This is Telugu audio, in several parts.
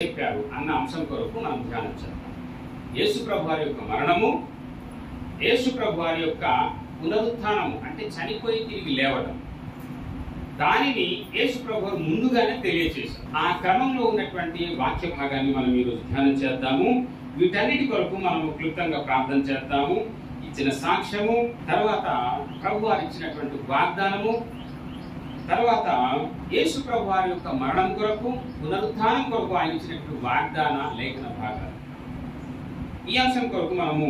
చెప్పారు అన్న అంశం కొరకు మనం ధ్యానం చేద్దాం. యేసుప్రభు వారి యొక్క మరణము, యేసుప్రభు వారి యొక్క పునరుత్థానము అంటే చనిపోయి తిరిగి లేవడం, దానిని యేసుప్రభు వారు ముందుగానే తెలియజేశారు. ఆ క్రమంలో ఉన్నటువంటి వాక్య భాగాన్ని మనం ఈరోజు ధ్యానం చేద్దాము. వీటన్నిటి కొరకు మనము క్లుప్తంగా ప్రార్థన చేద్దాము. ఇచ్చిన సాక్ష్యము, తర్వాత ప్రభు వారు ఇచ్చినటువంటి వాగ్దానము, తర్వాత యేసు ప్రభు వారి యొక్క మరణం కొరకు, పునరుత్థానం కొరకు ఆయన ఇచ్చినటువంటి వాగ్దాన లేఖన భాగాలు, ఈ అంశం కొరకు మనము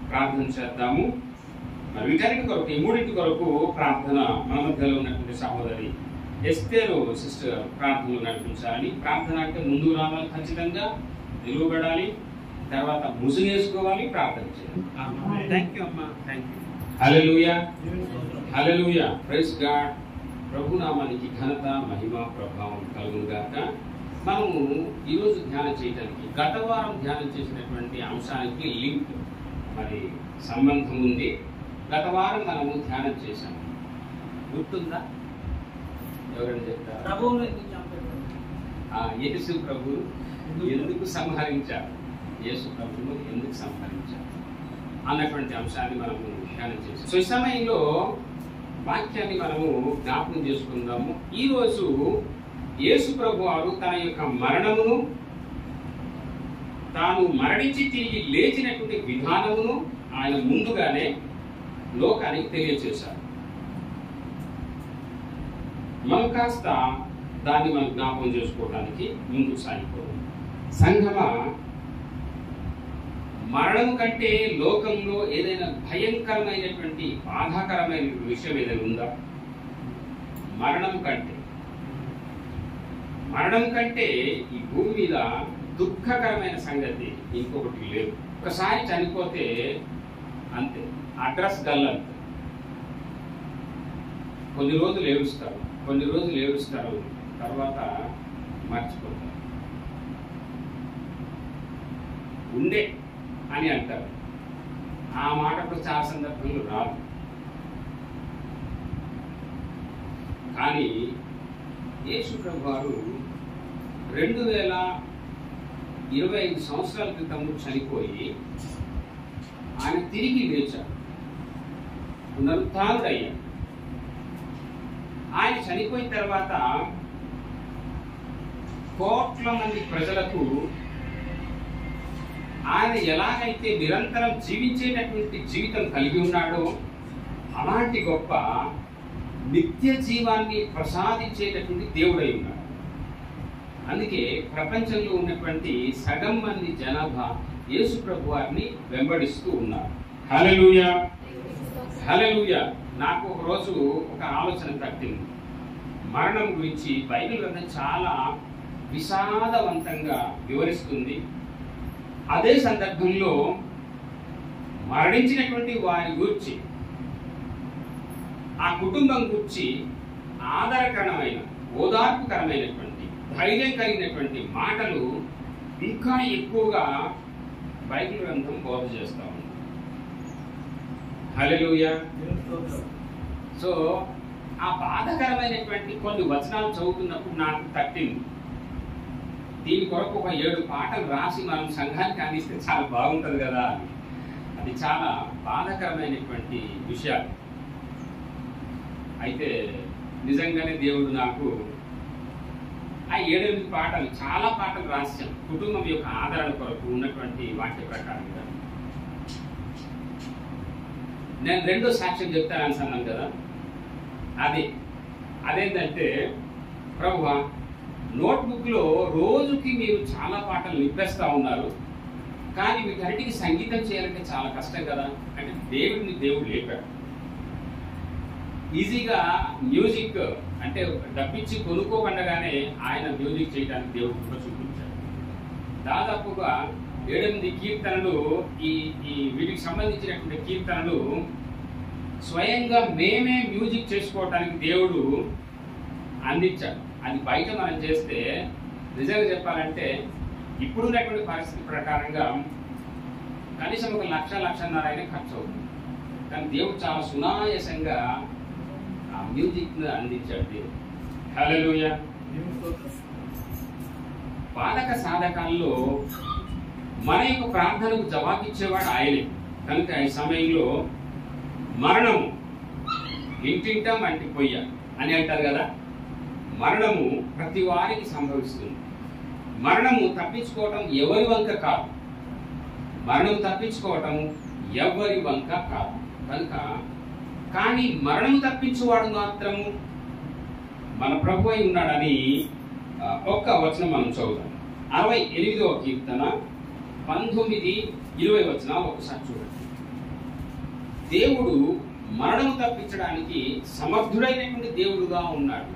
ప్రార్థన చేద్దాము. మరి వీటన్నిటి కొరకు, ఈ మూడింటి కొరకు ప్రార్థన మన మధ్యలో ఉన్నటువంటి సహోదరి ఎస్తేరు సిస్టర్ ప్రార్థనలు నడిపించాలని. ప్రార్థన అంటే ముందుకు రావాలి, ఖచ్చితంగా నిలువబడాలి, తర్వాత ముసుగేసుకోవాలి, ప్రార్థన చేయాలి. థ్యాంక్ యూ అమ్మా, thank you. Hallelujah, hallelujah, praise God. ప్రభునామానికి ఘనత, మహిమ, ప్రభావం కలుగుగాక. మనము ఈరోజు ధ్యానం చేయడానికి గత వారం ధ్యానం చేసినటువంటి అంశానికి లింక్ మరి సంబంధం ఉంది. గత వారం మనము ధ్యానం చేశాము, గుర్తుందా? ఎవరైనా చెప్తారా? యేసు ప్రభు ఎందుకు సంహరించారు, యేసు ప్రభువును ఎందుకు సంహరించారు అన్నటువంటి అంశాన్ని మనము ధ్యానం చేసాం. సో ఈ సమయంలో వాక్యాన్ని మనము జ్ఞాపకం చేసుకుందాము. ఈరోజు యేసు ప్రభు వారు తన యొక్క మరణమును, తాను మరణించి తిరిగి లేచినటువంటి విధానమును ఆయన ముందుగానే లోకానికి తెలియజేశారు. మనం కాస్త దాన్ని మనం జ్ఞాపకం చేసుకోవడానికి ముందుకు సాగిపోదాం. సంఘమా, మరణం కంటే లోకంలో ఏదైనా భయంకరమైనటువంటి బాధాకరమైన విషయం ఏదైనా ఉందా? మరణం కంటే ఈ భూమి మీద దుఃఖకరమైన సంగతి ఇంకొకటి లేదు. ఒకసారి చనిపోతే అంతే, అడ్రస్ గల్లంత. కొన్ని రోజులు ఏడుస్తారు, తర్వాత మర్చిపోతారు. ఉండే అని అంటారు. ఆ మాట కూడా చాలా సందర్భంలో రాదు. కానీ యేసు ప్రభు వారు 2025 సంవత్సరాల క్రితం చనిపోయి ఆయన తిరిగి లేచారు, పునరుత్థానుడయ్యారు. ఆయన చనిపోయిన తర్వాత కోట్ల మంది ప్రజలకు ఆయన ఎలాగైతే నిరంతరం జీవించేటటువంటి జీవితం కలిగి ఉన్నాడో అలాంటి గొప్ప నిత్య జీవాన్ని ప్రసాదించేటటువంటి దేవుడై ఉన్నాడు. అందుకే ప్రపంచంలో ఉన్నటువంటి సగం మంది జనాభా యేసు ప్రభు వారిని వెంబడిస్తూ ఉన్నారు. హల్లెలూయా, హల్లెలూయా. నాకు ఒక రోజు ఒక ఆలోచన తట్టింది. మరణం గురించి బైబిల్ గ్రంథం చాలా విషాదవంతంగా వివరిస్తుంది. అదే సందర్భంలో మరణించినటువంటి వారి గురించి, ఆ కుటుంబం గురించి ఆదరకరమైన, ఓదార్పుకరమైనటువంటి, ధైర్యం కలిగినటువంటి మాటలు ఇంకా ఎక్కువగా బైబిల్ గ్రంథం బోధ చేస్తా ఉంది. హల్లెలూయా. సో ఆ బాధకరమైనటువంటి కొన్ని వచనాలు చదువుతున్నప్పుడు నాకు తట్టింది, దీని కొరకు ఒక 7 పాటలు రాసి మనం సంఘానికి అందిస్తే చాలా బాగుంటుంది కదా అని. అది చాలా బాధాకరమైనటువంటి విషయాలు. అయితే నిజంగానే దేవుడు నాకు ఆ 7-8 పాటలు, చాలా పాటలు రాశాం కుటుంబం యొక్క ఆదరణ కొరకు ఉన్నటువంటి వాక్య ప్రకారంగా. నేను రెండో సాక్ష్యం చెప్తానని అన్నాను కదా, అదేంటంటే ప్రభువా, నోట్బుక్లో రోజుకి మీరు చాలా పాటలు నింపేస్తూ ఉన్నారు, కానీ వీటన్నిటికీ సంగీతం చేయాలంటే చాలా కష్టం కదా అంటే దేవుడు లేపాడు. ఈజీగా మ్యూజిక్ అంటే డబ్బిచ్చి కొనుక్కోకుండానే ఆయన మ్యూజిక్ చేయడానికి దేవుడు కూడా చూపించాడు. దాదాపుగా 7-8 కీర్తనలు, ఈ వీటికి సంబంధించినటువంటి కీర్తనలు స్వయంగా మేమే మ్యూజిక్ చేసుకోవడానికి దేవుడు అందించాడు. అది బయట మనం చేస్తే నిజంగా చెప్పాలంటే ఇప్పుడున్నటువంటి పరిస్థితి ప్రకారంగా కనీసం 1,00,000-1,50,000 అయినా ఖర్చు అవుతుంది. కానీ దేవుడు చాలా సునాయాసంగా ఆ మ్యూజిక్ అందించాడు దేవుడు. హల్లెలూయా. పాలక సాధకాల్లో మన యొక్క ప్రార్థనకు జవాబిచ్చేవాడు ఆయనే. కనుక ఈ సమయంలో మరణము ఇంటింటా మంటి పొయ్య అని అంటారు కదా, మరణము ప్రతి వారికి సంభవిస్తుంది. మరణము తప్పించుకోవటం ఎవరి వంక కాదు, మరణం తప్పించుకోవటం ఎవరి వంక కాదు. కనుక కానీ మరణం తప్పించేవాడు మాత్రము మన ప్రభు అయి ఉన్నాడని ఒక్క వచనం మనం చదువుతాం. 68వ కీర్తన 19-20 వచనాలు ఒకసారి చూడండి. దేవుడు మరణం తప్పించడానికి సమర్థుడైనటువంటి దేవుడుగా ఉన్నాడు.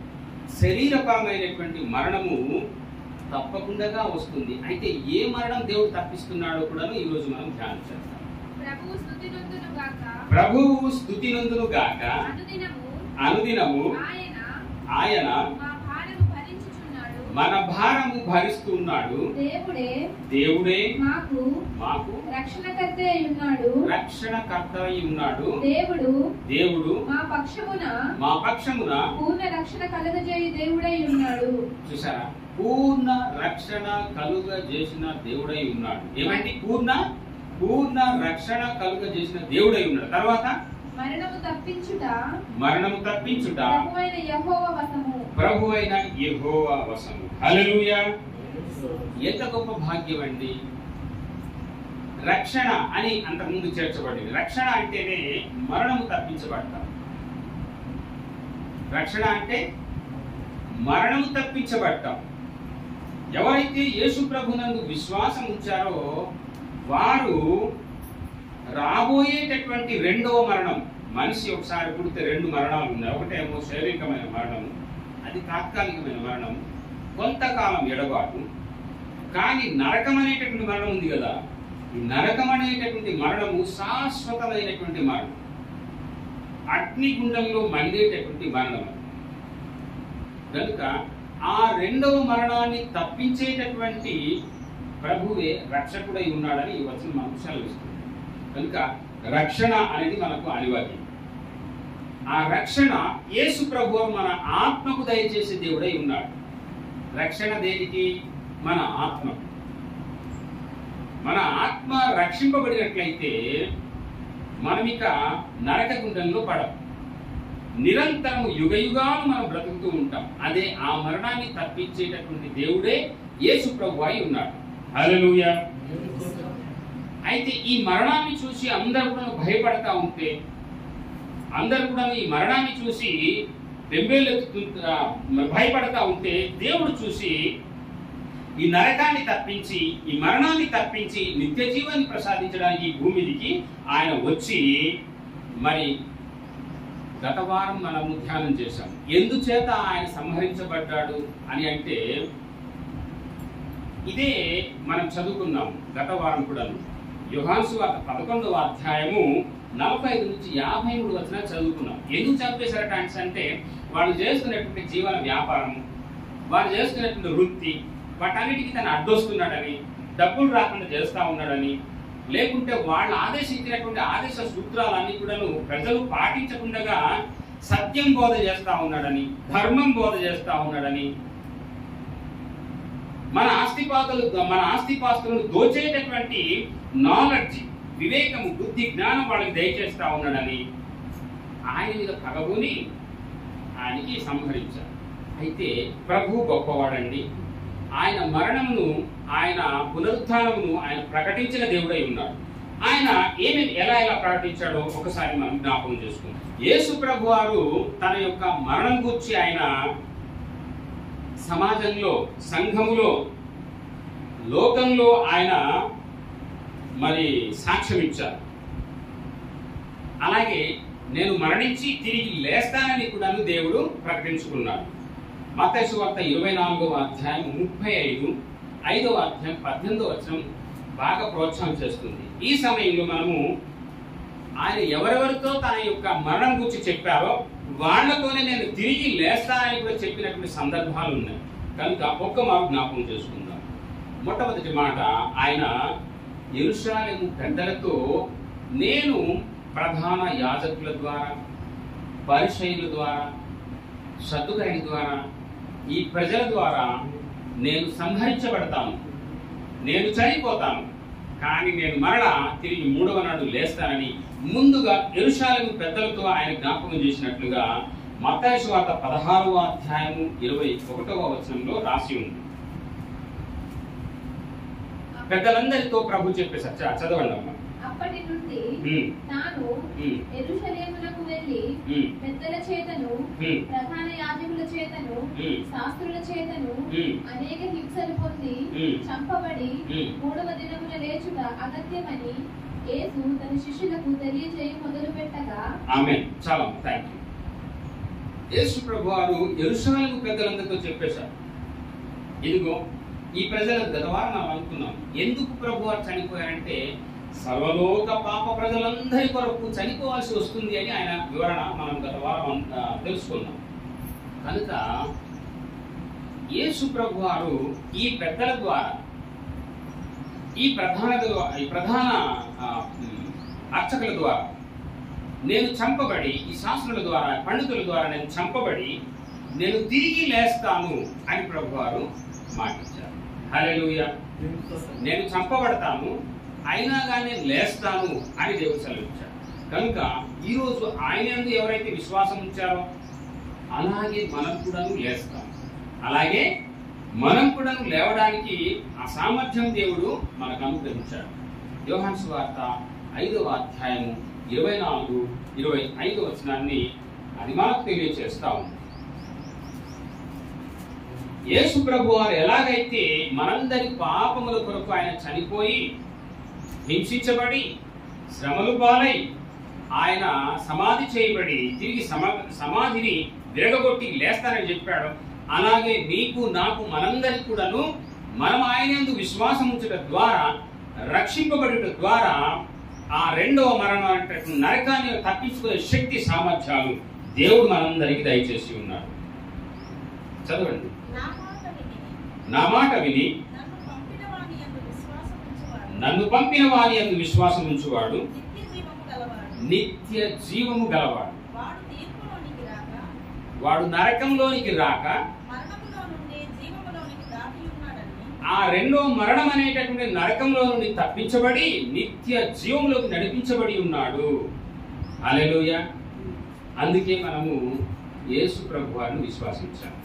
శరీరపరమైనటువంటి మరణము తప్పకుండా వస్తుంది. అయితే ఏ మరణం దేవుడు తప్పిస్తున్నాడో కూడా ఈ రోజు మనం ధ్యానం చేస్తాం. ప్రభువు స్తుతి నందును గాక అనుదినము ఆయన మన భారము భరిస్తున్నాడు. దేవుడే మాకు రక్షణకర్త అయి ఉన్నాడు. దేవుడు మా పక్షమున పూర్ణ రక్షణ కలుగజేయు దేవుడై ఉన్నాడు. చూసారా, పూర్ణ రక్షణ కలుగజేసిన దేవుడై ఉన్నాడు. ఏమండి? పూర్ణ రక్షణ కలుగజేసిన దేవుడై ఉన్నాడు. తర్వాత మరణము తప్పించుట ప్రభువైన యెహోవా వశము. హల్లెలూయా! ఎంత గొప్ప భాగ్యం అండి. రక్షణ అని అంతకుముందు చేర్చబడింది. రక్షణ అంటేనే మరణము తప్పించబడతాం. రక్షణ అంటే మరణము తప్పించబడతాం. ఎవరైతే యేసు ప్రభునందు విశ్వాసం ఉంచారో వారు రాబోయేటటువంటి రెండవ మరణం, మనిషి ఒకసారి పుడితే 2 మరణాలు ఉన్నాయి. ఒకటేమో శారీరకమైన మరణం, అది తాత్కాలికమైన మరణం, కొంతకాలం ఎడబాటు. కానీ నరకం అనేటటువంటి మరణం ఉంది కదా, ఈ నరకం అనేటటువంటి మరణము శాశ్వతమైనటువంటి మరణం, అగ్నిగుండంలో మండేటటువంటి మరణం. కనుక ఆ రెండవ మరణాన్ని తప్పించేటటువంటి ప్రభువే రక్షకుడై ఉన్నాడని ఈ వచనం మనకు సెలవిస్తుంది. కనుక రక్షణ అనేది మనకు అనివార్యం. ఆ రక్షణ యేసు ప్రభువు మన ఆత్మకు దయచేసే దేవుడై ఉన్నాడు. రక్షణ దేనికి? మన ఆత్మ. మన ఆత్మ రక్షింపబడినట్లయితే మనమిక నరక గుండంలో పడం. నిరంతరము యుగయుగాలు మనం బ్రతుకుతూ ఉంటాం. అదే ఆ మరణాన్ని తప్పించేటటువంటి దేవుడే యేసు ప్రభువు అయి ఉన్నాడు. హల్లెలూయా! అయితే ఈ మరణాన్ని చూసి అందరూ కూడా భయపడతా ఉంటే, అందరూ కూడా ఈ మరణాన్ని చూసి భయపడతా ఉంటే, దేవుడు చూసి ఈ నరకాన్ని తప్పించి, ఈ మరణాన్ని తప్పించి నిత్య జీవాన్ని ప్రసాదించడానికి ఈ భూమికి ఆయన వచ్చి, మరి గత వారం మనము ధ్యానం చేశాం. ఎందుచేత ఆయన సంహరించబడ్డాడు అని అంటే ఇదే మనం చదువుకున్నాం గత వారం కూడా. యోహాను సువార్త 11వ అధ్యాయము 45-53 వచనాలు చదువుకున్నాం. ఎందుకు చంపేశారట అంటే వాళ్ళు చేస్తున్నటువంటి జీవన వ్యాపారం, వాళ్ళు చేస్తున్నటువంటి వృత్తి, వాటన్నిటికీ తను అడ్డొస్తున్నాడని, డబ్బులు రాకుండా చేస్తా ఉన్నాడని, లేకుంటే వాళ్ళు ఆదేశించినటువంటి ఆదేశ సూత్రాలన్నీ కూడా ప్రజలు పాటించకుండా సత్యం బోధ చేస్తా ఉన్నాడని, ధర్మం బోధ చేస్తా ఉన్నాడని, మన ఆస్తిపాస్తులను దోచేటటువంటి నాలెడ్జ్, వివేకము, బుద్ధి, జ్ఞానం వాళ్ళకి దయచేస్తా ఉన్నాడని ఆయన మీద పగబూని ఆయనకి సంహరించారు. అయితే ప్రభు గొప్పవాడండి. ఆయన మరణమును, ఆయన పునరుత్థానమును ఆయన ప్రకటించిన దేవుడై ఉన్నాడు. ఆయన ఎలా ప్రకటించాడో ఒకసారి మనం జ్ఞాపకం చేసుకుందాం. యేసు ప్రభు వారు తన యొక్క మరణం గురించి ఆయన సమాజంలో, సంఘములో, లోకంలో ఆయన మరి సాక్ష్యం ఇచ్చారు. అలాగే నేను మరణించి తిరిగి లేస్తానని కూడా దేవుడు ప్రకటించుకున్నాడు. మత్తయి సువార్త 24వ అధ్యాయం 35, 5వ అధ్యాయం 18వ వచనం బాగా ప్రోత్సాహం చేస్తుంది. ఈ సమయంలో మనము ఆయన ఎవరెవరితో తన యొక్క మరణం గురించి చెప్పారో వాళ్లతోనే నేను తిరిగి లేస్తానని కూడా చెప్పినటువంటి సందర్భాలు ఉన్నాయి. కనుక ఒక్క మాట జ్ఞాపకం చేసుకుందాం. మొట్టమొదటి మాట, ఆయన యెరూషలేము పెద్దలతో నేను ప్రధాన యాజకుల ద్వారా, పరిసయ్యుల ద్వారా, సద్దుకైల ద్వారా, ఈ ప్రజల ద్వారా నేను సంహరించబడతాను, నేను చనిపోతాను, కానీ నేను మరలా తిరిగి 3వ నాడు లేస్తానని ముందుగా యెరూషలేము పెద్దలతో ఆయన జ్ఞాపకం చేసినట్లుగా మత్తయి సువార్త 16వ అధ్యాయము 21వ వచనంలో రాసి ఉంది. పెద్దలందరితో ప్రభు చెప్పేశారు. చదవండి అమ్మా. అప్పటి నుండి తాను యెరూషలేమునకు వెళ్ళి పెద్దల చేతను ప్రధాన యాజకుల చేతను శాస్త్రుల చేతను అనేక హింసలు పొంది చంపబడి 3వ దినమున లేచుట అగత్యమని యేసు తన శిష్యులకు తెలియజేయ మొదలు పెట్టగా. ఆమేన్. చాలా థాంక్యూ. యేసు ప్రభువారు యెరూషలేము పెద్దలందరితో చెప్పేశారు, ఇదిగో ఈ ప్రజలు గత వారం మనం అనుకున్నాం, ఎందుకు ప్రభువారు చనిపోయారంటే సర్వలోక పాప ప్రజలందరి కొరకు చనిపోవాల్సి వస్తుంది అని ఆయన వివరణ మనం గత వారం తెలుసుకున్నాం. కనుక యేసు ప్రభువారు ఈ పెద్దల ద్వారా, ఈ ప్రధాన అర్చకుల ద్వారా నేను చంపబడి, ఈ శాస్త్రుల ద్వారా పండితుల ద్వారా నేను చంపబడి నేను తిరిగి లేస్తాను అని ప్రభువారు మాటిచ్చారు. హల్లెలూయా. నేను చంపబడతాను, అయినా కానీ నేను లేస్తాను అని దేవుడు సెలవిచ్చాడు. కనుక ఈరోజు ఆయన యందు ఎవరైతే విశ్వాసం ఉంచారో అలాగే మనం కూడా లేస్తాం, అలాగే మనం కూడా లేవడానికి ఆ సామర్థ్యం దేవుడు మనకు అనుగ్రహించాడు. యోహాను సువార్త 5వ అధ్యాయము 24, 25 వచనాన్ని అది మనకు తెలియజేస్తా ఉంది. యేసు ప్రభువారు ఎలాగైతే మనందరి పాపముల కొరకు ఆయన చనిపోయి హింసించబడి శ్రమలు పాలై ఆయన సమాధి చేయబడి తిరిగి సమాధిని విరగగొట్టి లేస్తానని చెప్పాడు, అలాగే నీకు నాకు మనందరికి కూడాను మనం ఆయన యందు విశ్వాసం ఉంచడం ద్వారా, రక్షింపబడుట ద్వారా ఆ 2వ మరణం అనేటటువంటి నరకాన్ని తప్పించుకునే శక్తి సామర్థ్యాలు దేవుడు మనందరికి దయచేసి ఉన్నాడు. చదవండి. నా మాట విని నన్ను పంపిన వారి యందు విశ్వాసం ఉంచువాడు నిత్య జీవము గలవాడు. వాడు నరకంలోనికి రాక ఆ 2వ మరణం అనేటటువంటి నరకంలో నుండి తప్పించబడి నిత్య జీవంలోకి నడిపించబడి ఉన్నాడు. హల్లెలూయా. అందుకే మనము యేసు ప్రభువారిని విశ్వాసించాలి.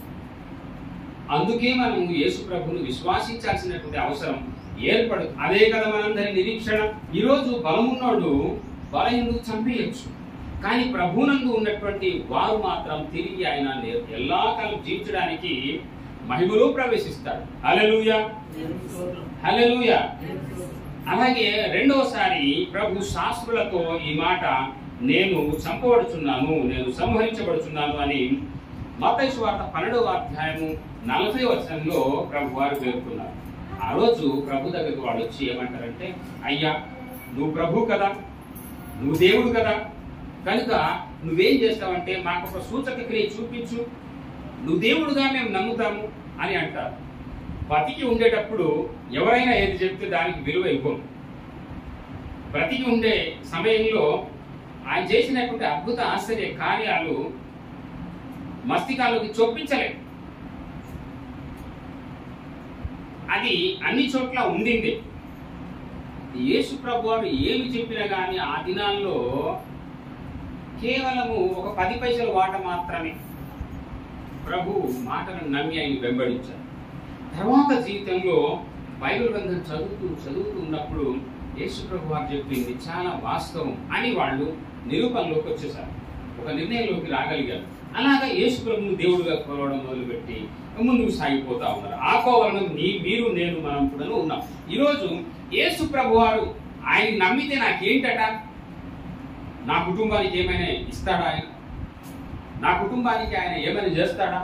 అందుకే మనము యేసు ప్రభువును విశ్వాసించాల్సినటువంటి అవసరం ఏర్పడదు. అదే కదా మనందరి నిరీక్షణ. ఈరోజు బలమున్నోడు బలహీనుడు చంపేయచ్చు, కానీ ప్రభువునందు ఉన్నటువంటి వారు మాత్రం తిరిగి ఆయన ఎల్లకాలం జీవించడానికి మహిమలో ప్రవేశిస్తారు. హల్లెలూయా, హల్లెలూయా. అలాగే 2వసారి ప్రభు శాస్త్రులతో ఈ మాట, నేను చంపబడుచున్నాను, నేను సంహరించబడుచున్నాను అని మత్తయి సువార్త 12వ అధ్యాయము 40వ వచనంలో ప్రభు వారు పేర్కొన్నారు. ఆ రోజు ప్రభు దగ్గరకు వాడు వచ్చి ఏమంటారంటే, అయ్యా నువ్వు ప్రభు కదా, నువ్వు దేవుడు కదా, కనుక నువ్వేం చేస్తావంటే మాకు ఒక సూచక క్రియ చూపించు, నువ్వు దేవుడుగా మేము నమ్ముతాము అని అంటారు. బతికి ఉండేటప్పుడు ఎవరైనా ఏది చెప్తే దానికి విలువ ఇవ్వము. బ్రతికి ఉండే సమయంలో ఆయన చేసినటువంటి అద్భుత ఆశ్చర్య కార్యాలు మస్తికాల్లోకి చొప్పించలేదు. అది అన్ని చోట్ల ఉండింది. యేసు ప్రభువారు ఏమి చెప్పినా కానీ ఆ దినాల్లో కేవలము ఒక 10 పైసల వాట మాత్రమే ప్రభు మాటలను నమ్మి ఆయన వెంబడించారు. తర్వాత జీవితంలో బైబిల్ గ్రంథం చదువుతూ ఉన్నప్పుడు యేసు ప్రభు వారు చెప్పింది చాలా వాస్తవం అని వాళ్ళు నిరూపణలోకి వచ్చేసారు, ఒక నిర్ణయంలోకి రాగలిగారు. అలాగా యేసు ప్రభువును దేవుడుగా కొలవడం మొదలుపెట్టి ముందుకు సాగిపోతా ఉన్నారు. ఆ కోవలను మీరు నేను మనం కూడా ఉన్నాం. ఈరోజు యేసు ప్రభు వారు ఆయన నమ్మితే నాకేంటట, నా కుటుంబానికి ఏమైనా ఇస్తాడా, ఆయన నా కుటుంబానికి ఆయన ఏమైనా చేస్తాడా,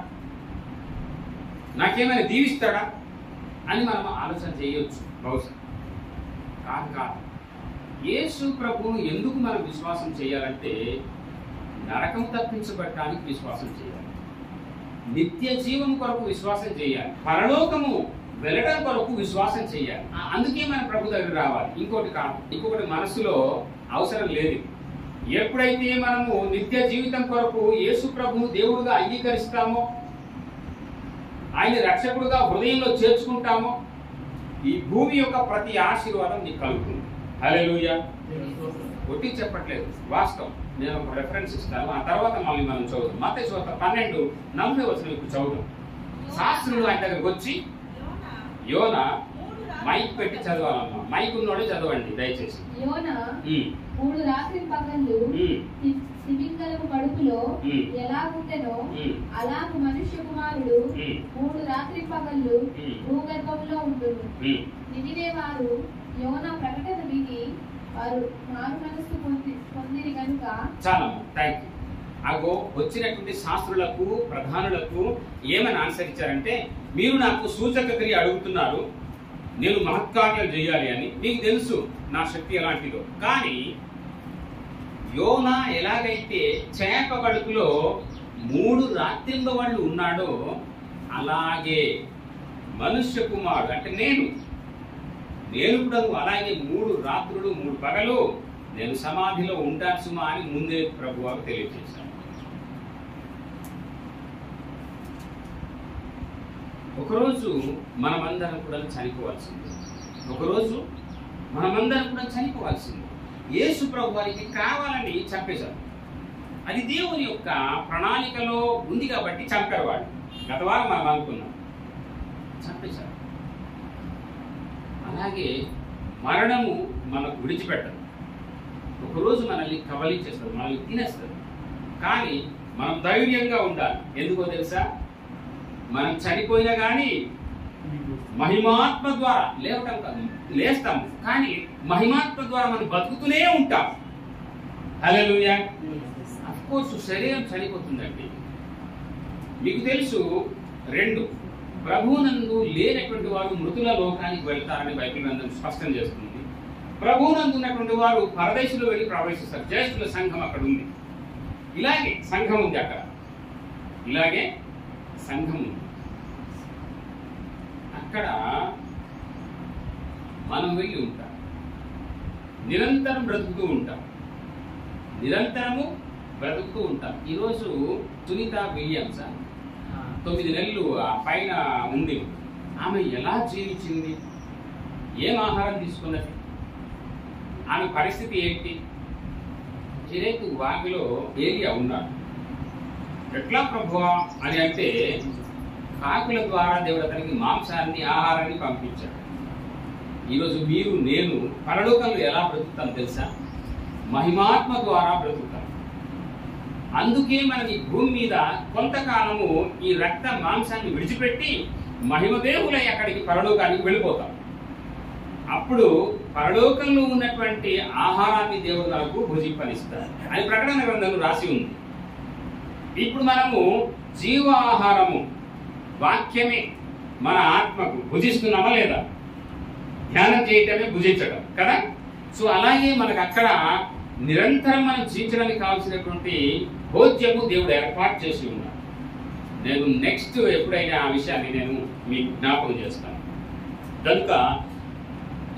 నాకేమైనా దీవిస్తాడా అని మనం ఆలోచన చేయొచ్చు. బహుశా కాదు. యేసు ప్రభువును ఎందుకు మనం విశ్వాసం చేయాలంటే నరకం తప్పించబడటానికి విశ్వాసం చేయాలి, నిత్య జీవం కొరకు విశ్వాసం చేయాలి, పరలోకము వెళ్ళడం కొరకు విశ్వాసం చేయాలి. అందుకే మన ప్రభు దగ్గర రావాలి, ఇంకోటి కాదు. ఇంకొకటి మనసులో అవసరం లేదు. ఎప్పుడైతే మనము నిత్య జీవితం కొరకు యేసు ప్రభువును దేవుడుగా అంగీకరిస్తామో ఆయన రక్షకుడుగా హృదయంలో చేర్చుకుంటామో ఈ భూమి యొక్క ప్రతి ఆశీర్వాదం నీకు కలుగుతుంది. హల్లెలూయా. ఒట్టి చెప్పట్లేదు, వాస్తవం. నేను ఒక రెఫరెన్స్ ఇస్తాను, ఆ తర్వాత మళ్ళీ మనం చదువుతాం. మత్తయి సువార్త 12:40 ఇప్పుడు చదువుతాం. శాస్త్రులు ఆయన దగ్గరకు వచ్చి, యోనా మైక్ పెట్టి చదవాలమ్మా, మైక్ ఉన్నోడే చదవండి దయచేసి. యోనా 3 రాత్రి పగళ్ళు తిమింగలము కడుపులో ఎలాగుండెనో అలాగు మనుష్య కుమారుడు 3 రాత్రి పగళ్ళు భూగర్భంలో ఉండును. నినివే వారు యోనా ప్రకటన విని వారు మారు మనస్సు పొందిరి కనుక. చాలమ్మా, థ్యాంక్ యూ. అగో వచ్చినటువంటి శాస్త్రులకు ప్రధానులకు ఏమని ఆన్సర్ ఇచ్చారంటే, మీరు నాకు సూచక క్రియ అడుగుతున్నారు, నేను మహత్కార్యాలు చేయాలి అని. మీకు తెలుసు నా శక్తి ఎలాంటిదో. కానీ యోనా ఎలాగైతే చేప కడుపులో 3 రాత్రింబ వాళ్ళు ఉన్నాడో అలాగే మనుష్య కుమారుడు అంటే నేను కూడా అలాగే 3 రాత్రులు 3 పగలు నేను సమాధిలో ఉంటాను సుమా అని ముందే ప్రభువారు తెలియజేశారు. ఒకరోజు మనమందరం కూడా చనిపోవాల్సింది. ఒకరోజు మనమందరం కూడా చనిపోవాల్సింది. యేసు ప్రభువారికి కావాలని చంపేశారు. అది దేవుని యొక్క ప్రణాళికలో ఉంది కాబట్టి చంపారు వాళ్ళు. గత వారం మనం అనుకున్నాం, చంపేశారు. అలాగే మరణము మనకు విడిచిపెట్టదు. ఒకరోజు మనల్ని కబళించేస్తారు, మనల్ని తినేస్తారు. కానీ మనం ధైర్యంగా ఉండాలి. ఎందుకో తెలుసా? మనం చనిపోయినా కానీ మహిమాత్మ ద్వారా లేవటం కాదు, లేస్తాము, కానీ మహిమాత్మ ద్వారా మనం బతుకుతూనే ఉంటాం. హల్లెలూయా. అఫ్ కోర్స్ శరీరం చనిపోతుందండి. మీకు తెలుసు 2 ప్రభువునందు లేనటువంటి వారు మృతుల లోకానికి వెళ్తారని బైబిల్ గ్రంథం స్పష్టం చేస్తుంది. ప్రభువునందు ఉన్నటువంటి వారు పరదేశంలో వెళ్ళి ప్రవేశిస్తారు. జ్యేష్ఠుల సంఘం అక్కడ ఉంది. ఇలాగే సంఘం ఉంది అక్కడ. ఇలాగే సంఘం ఉంది అక్కడ. మనం వెళ్ళి ఉంటాం, నిరంతరం బ్రతుకుతూ ఉంటాం, నిరంతరము బ్రతుకుతూ ఉంటాం. ఈరోజు సునీత విలియమ్స్ 9 నెలలు ఆ పైన ఉంది. ఆమె ఎలా జీవించింది? ఏం ఆహారం తీసుకున్నది? ఆమె పరిస్థితి ఏంటి? చిరేకు వాగిలో ఏరియా ఉన్నాడు. ఎట్లా ప్రభువా అని అంటే, కాకుల ద్వారా దేవుడు అతనికి మాంసాన్ని ఆహారాన్ని పంపించాడు. ఈరోజు మీరు నేను పరలోకంలో ఎలా బ్రతుకుతాం తెలుసా? మహిమాత్మ ద్వారా బ్రతుకుతాం. అందుకే మనకి భూమి మీద కొంతకాలము ఈ రక్త మాంసాన్ని విడిచిపెట్టి మహిమదేవులై అక్కడికి పరలోకానికి వెళ్ళిపోతాం. అప్పుడు పరలోకంలో ఉన్నటువంటి ఆహారాన్ని దేవుడు మనకు భుజింపనిస్తాడు అని ప్రకటన గ్రంథంలో రాసి ఉంది. ఇప్పుడు మనము జీవాహారము వాక్యమే మన ఆత్మకు భుజిస్తున్నామా లేదా? ధ్యానం చేయటమే భుజించడం కదా. సో అలాగే మనకు అక్కడ నిరంతరం మనం జీవించడానికి కావాల్సినటువంటి భోజ్యము దేవుడు ఏర్పాటు చేసి ఉన్నాడు. నేను నెక్స్ట్ ఎప్పుడైనా ఆ విషయాన్ని నేను మీకు జ్ఞాపకం చేస్తాను. కనుక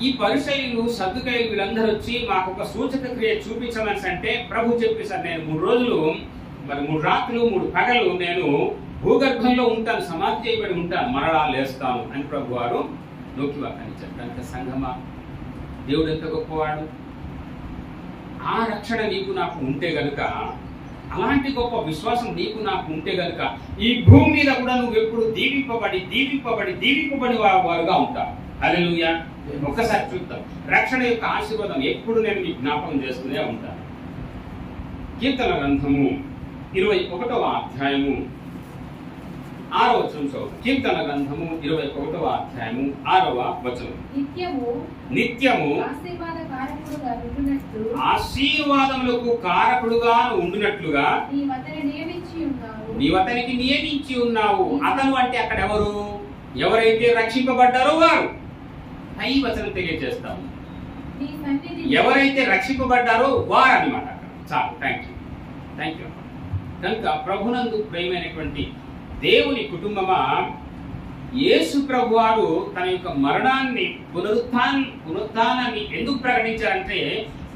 ఈ పరిసయ్యులు సద్దుకయ్యులు వీళ్ళందరూ వచ్చి మాకు ఒక సూచక క్రియ చూపించమని అంటే ప్రభు చెప్పేశారు, నేను 3 రోజులు మరి 3 రాత్రులు 3 పగలు నేను భూగర్భంలో ఉంటాను, సమాధి చేయబడి ఉంటాను, మరలా లేస్తాను అని ప్రభు వారు నొక్కి వాక్యాన్నిచ్చారు. కనుక సంఘమా, దేవుడు ఎంత గొప్పవాడు! ఆ రక్షణ నీకు నాకు ఉంటే గనుక, అలాంటి గొప్ప విశ్వాసం నీకు నాకు ఉంటే గనుక ఈ భూమి మీద కూడా నువ్వు ఎప్పుడు దీవింపబడి వారుగా ఉంటావు. హల్లెలూయా. ఒక్కసారి చూద్దాం. రక్షణ యొక్క ఆశీర్వాదం ఎప్పుడు నేను మీకు జ్ఞాపకం చేస్తూనే ఉంటాను. కీర్తన గ్రంథము 21వ అధ్యాయము 6వ వచనం చదువు. కీర్తన గ్రంథము 21వ అధ్యాయము 6వ వచనం. నిత్యము ఆశీర్వాదములకు కారకుడుగా ఉండునట్లుగా నీవతనికి నియమించి ఉన్నావు. అతను అంటే అక్కడ ఎవరు? ఎవరైతే రక్షింపబడ్డారో వారు. పై వచనం తెలియజేస్తాము. ఎవరైతే రక్షింపబడ్డారో వారు అన్నమాట. చాలు. Thank you. కనుక ప్రభునందు ప్రియమైనటువంటి దేవుని కుటుంబమా, యేసు ప్రభువారు తన యొక్క మరణాన్ని పునరుత్థానాన్ని ఎందుకు ప్రకటించారంటే,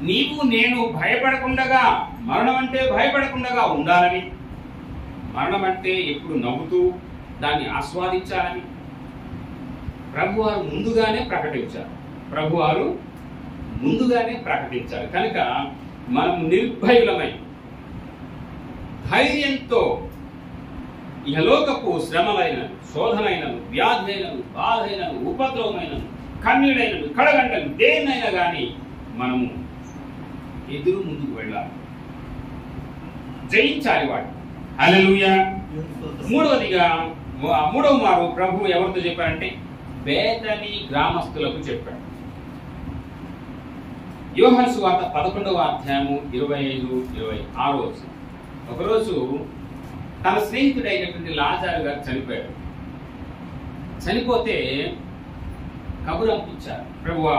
నీవు నేను భయపడకుండగా, మరణం అంటే భయపడకుండగా ఉండాలని. మరణం అంటే ఎప్పుడు నవ్వుతూ దాన్ని ఆస్వాదించాలని ప్రభువారు ముందుగానే ప్రకటించారు. కనుక మనం నిర్భయులమై ధైర్యంతో ఇహలోకపు శ్రమలైనను, శోధనైనను, వ్యాధైనను, బాధైనను, ఉపద్రవమైనను, కన్నీడైనను, కడగంటను, దేన్నైనా కానీ మనము ముందుకు వెళ్ళాలి, జయించాలి వాటి. హల్లెలూయా. మూడవ మారు ప్రభు ఎవరితో చెప్పారంటే బేతనీ గ్రామస్తులకు చెప్పాడు. యోహాను సువార్త 11వ అధ్యాయము 25-26. ఒకరోజు తన స్నేహితుడైనటువంటి లాజరు గారు చనిపోయాడు. చనిపోతే కబురు పంపించారు. ప్రభువా,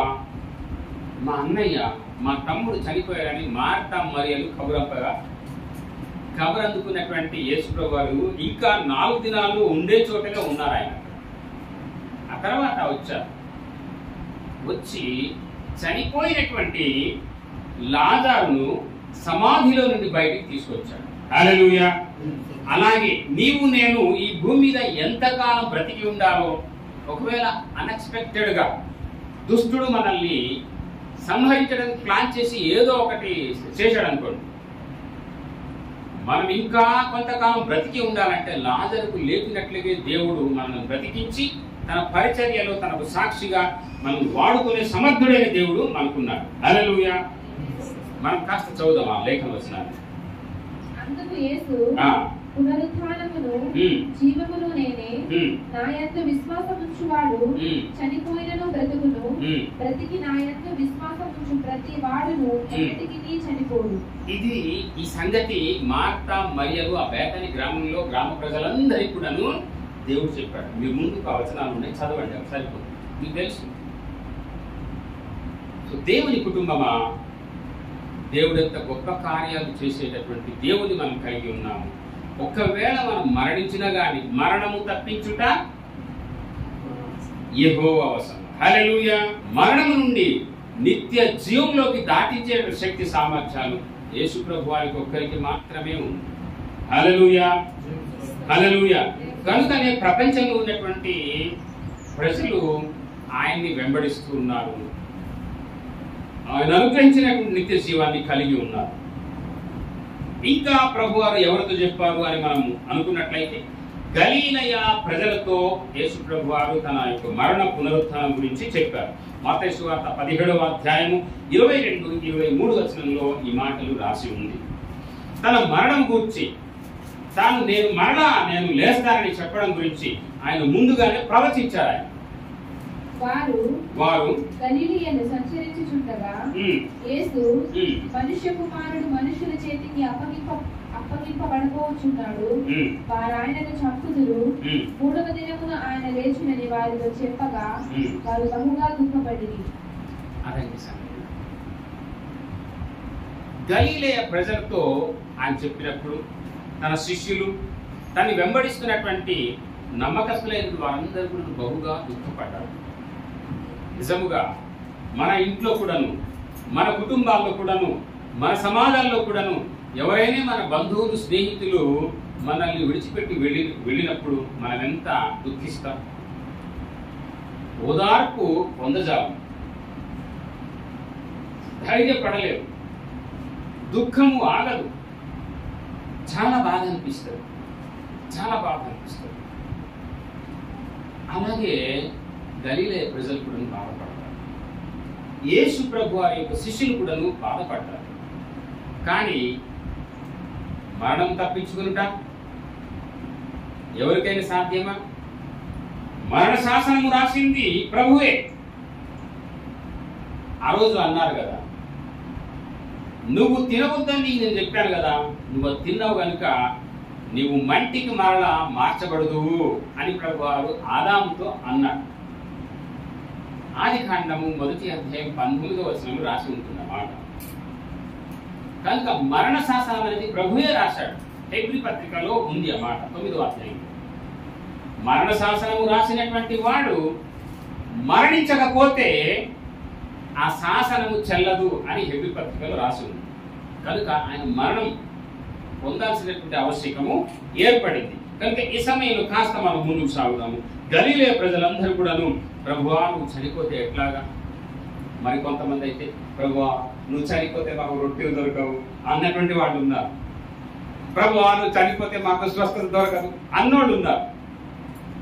మా అన్నయ్య, మా తమ్ముడు చనిపోయారని మార్తా మరియలు కబురు అందుకున్నటువంటి యేసు ప్రభు వారు ఇంకా 4 దినాలు ఉండే చోటగా ఉన్నారు. ఆయన ఆ తర్వాత వచ్చి చనిపోయినటువంటి లాజరును సమాధిలో నుండి బయటికి తీసుకొచ్చాడు. హల్లెలూయా. అలాగే నీవు నేను ఈ భూమి మీద ఎంతకాలం బ్రతికి ఉండాలో, ఒకవేళ అన్ఎక్స్పెక్టెడ్ గా దుష్టుడు మనల్ని సంహరించడానికి ప్లాన్ చేసి ఏదో ఒకటి చేశాడు అనుకోండి, మనం ఇంకా కొంతకాలం బ్రతికి ఉండాలంటే లాజరుకు లేపినట్లుగా దేవుడు మనల్ని బ్రతికించి తన పరిచర్యలో తనకు సాక్షిగా మనం వాడుకునే సమర్థుడైన దేవుడు మనకున్నాడు. హల్లెలూయా. మనం కాస్త చదువుదాం ఆ లేఖన వచనాన్ని. అందుకు యేసు, పునరుత్థానమును జీవమును నేనే, నా యందు విశ్వాసముంచువాడు చనిపోయినను బ్రతుకును, బ్రతికి నా యందు విశ్వాసముంచు ప్రతి వాడును ఎన్నటికీ చనిపోడు. ఈ సంగతి మార్తా మరియలు ఆ బేతనీ గ్రామంలో గ్రామ ప్రజలందరికీ కూడాను దేవుడు చెప్పాడు. మీరు ముందుకు ఆ వచనాలు ఉన్నాయి, చదవండి, అవి సరిపోతుంది, మీకు తెలుసు. సో దేవుని కుటుంబమా, దేవుడు ఎంత గొప్ప కార్యాలు చేసేటటువంటి దేవుని మనం కలిగి ఉన్నాము. ఒకవేళ మనం మరణించినా గాని మరణము తప్పించుట యెహోవా వశం. హల్లెలూయా. మరణము నుండి నిత్య జీవంలోకి దాటించే శక్తి సామర్థ్యాలు యేసు ప్రభు వారికి ఒక్కరికి మాత్రమే ఉంది. హల్లెలూయా. హల్లెలూయా. కనుకనే ప్రపంచంలో ఉన్నటువంటి ప్రజలు ఆయన్ని వెంబడిస్తూ ఉన్నారు, ఆయన అనుగ్రహించినటువంటి నిత్య జీవాన్ని కలిగి ఉన్నారు. ఇంకా ప్రభువారు ఎవరితో చెప్పారు అని మనం అనుకున్నట్లయితే గలీలయ ప్రజలతో యేసు ప్రభువారు తన యొక్క మరణ పునరుత్థానం గురించి చెప్పారు. మత్తయి సువార్త 17వ అధ్యాయము 22-23 వచనంలో ఈ మాటలు రాసి ఉంది. తన మరణం గురించి, నేను లేస్తానని చెప్పడం గురించి ఆయన ముందుగానే ప్రవచించారు. ఆయన వారు గలిలయను సంచరించుచుండగా యేసు, మనుష్య కుమారుడు మనుషుల చేతికి అప్పగింపబడబోచున్నాడు, వారు ఆయనను చంపుదురు, 3వ దినమున ఆయన లేచునని వారితో చెప్పగా వారు బహుగా దుఃఖపడిరి. గలిలయ ప్రజలతో ఆయన చెప్పినప్పుడు తన శిష్యులు, తను వెంబడిస్తున్నటువంటి నమ్మకస్తులైన వారందరూ కూడా బహుగా దుఃఖపడ్డారు. నిజముగా మన ఇంట్లో కూడాను, మన కుటుంబాల్లో కూడాను, మన సమాజాల్లో కూడాను ఎవరైనా మన బంధువులు, స్నేహితులు మనల్ని విడిచిపెట్టి వెళ్ళినప్పుడు మనం ఎంత దుఃఖిస్తాం, ఓదార్పు పొందజాలం, ధైర్యపడలేవు, దుఃఖము ఆగదు, చాలా బాధ అనిపిస్తుంది. అలాగే గలిలయ ప్రజలు కూడా బాధపడతారు, యేసు ప్రభు వారి యొక్క శిష్యులు కూడా బాధపడతారు. కానీ మరణం తప్పించుకునుట ఎవరికైనా సాధ్యమా? మరణ శాసనము రాసింది ప్రభువే. ఆ రోజు అన్నారు కదా, నువ్వు తినవద్దని నేను చెప్పాను కదా, నువ్వు తిన్నావు కనుక నీవు మంటికి మరలా మార్చబడదు అని ప్రభువారు ఆదాముతో అన్నాడు. ఆదికాండము 1వ అధ్యాయం 19వ వచనంలో రాసి ఉంటున్నమాట. కనుక మరణ శాసనం అనేది ప్రభువే రాశాడు. హెబ్రీ పత్రికలో ఉంది అన్నమాట 9వ అధ్యాయం. మరణ శాసనము రాసినటువంటి వాడు మరణించకపోతే ఆ శాసనము చెల్లదు అని హెబ్రీ పత్రికలో రాసి ఉంది. కనుక ఆయన మరణం పొందాల్సినటువంటి ఆవశ్యకము ఏర్పడింది. కనుక ఈ సమయంలో కాస్త మనం ముందుకు సాగుదాము. గలిలయ ప్రజలందరూ కూడాను, ప్రభువా నువ్వు చనిపోతే ఎట్లాగా? మరి కొంతమంది అయితే, ప్రభువా నువ్వు చనిపోతే మాకు రొట్టెలు దొరకవు అన్నటువంటి వాళ్ళు ఉన్నారు. ప్రభువా నువ్వు చనిపోతే మాకు స్వస్థత దొరకదు అన్నోళ్ళు ఉన్నారు.